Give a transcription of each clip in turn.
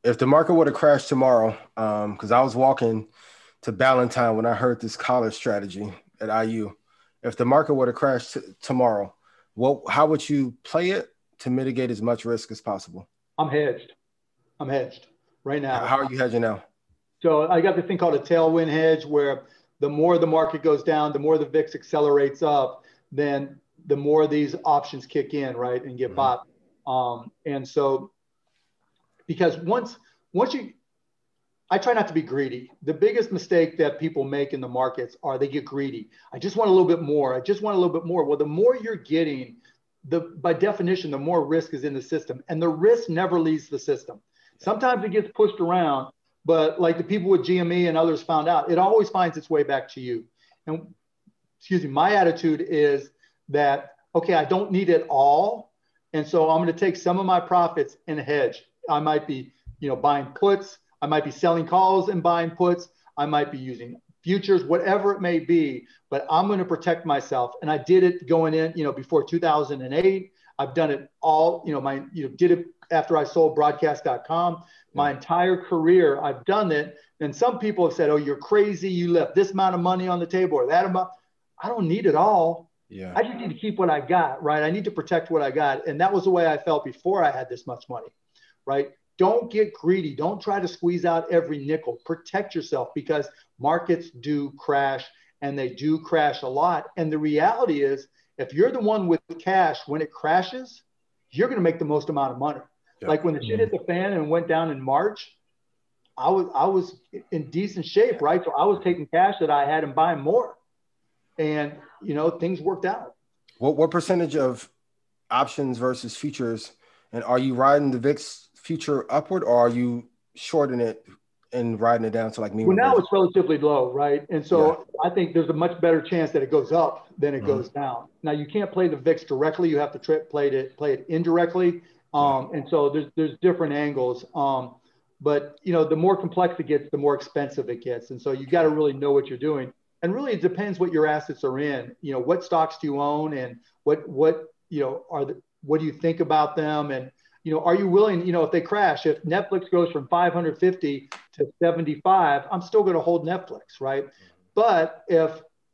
if the market were to crash tomorrow, because I was walking to Ballantyne when I heard this college strategy at IU. If the market were to crash tomorrow, how would you play it to mitigate as much risk as possible? I'm hedged. I'm hedged right now. How are you hedging now? So I got this thing called a tailwind hedge where the more the market goes down, the more the VIX accelerates up, then the more these options kick in, right, and get bought. And so because once you, I try not to be greedy. The biggest mistake that people make in the markets are they get greedy. I just want a little bit more. I just want a little bit more. Well, the more you're getting, by definition, the more risk is in the system, and the risk never leaves the system. Sometimes it gets pushed around, but like the people with GME and others found out, it always finds its way back to you. And excuse me, my attitude is that, okay, I don't need it all. And so I'm going to take some of my profits and hedge. I might be, buying puts. I might be selling calls and buying puts. I might be using futures, whatever it may be, but I'm going to protect myself. And I did it going in, before 2008. I've done it all, did it after I sold broadcast.com. My entire career, I've done it. And some people have said, oh, you're crazy. You left this amount of money on the table or that amount. I don't need it all. Yeah. I just need to keep what I got, right? I need to protect what I got. And that was the way I felt before I had this much money, right? Don't get greedy. Don't try to squeeze out every nickel. Protect yourself, because markets do crash, and they do crash a lot. And the reality is, if you're the one with cash, when it crashes, you're going to make the most amount of money. Yeah. Like when the shit hit the fan and went down in March, I was in decent shape, right? So I was taking cash that I had and buying more. And, things worked out. What percentage of options versus futures, and are you riding the VIX future upward, or are you shorting it and riding it down to like me? Well, now it's relatively low, right? And so I think there's a much better chance that it goes up than it goes down. Now, you can't play the VIX directly. You have to play it indirectly. And so there's different angles. But, the more complex it gets, the more expensive it gets. And so you got to really know what you're doing. And really, it depends what your assets are in. What stocks do you own, and what do you think about them? And, are you willing, if they crash, if Netflix goes from 550 to 75, I'm still going to hold Netflix, right? But if,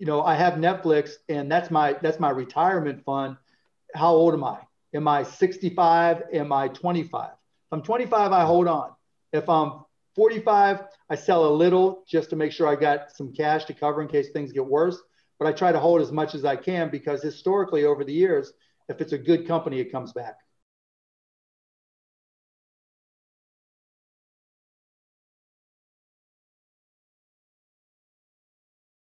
I have Netflix and that's my retirement fund, how old am I? Am I 65? Am I 25? If I'm 25, I hold on. If I'm 45, I sell a little just to make sure I got some cash to cover in case things get worse. But I try to hold as much as I can, because historically over the years, if it's a good company, it comes back.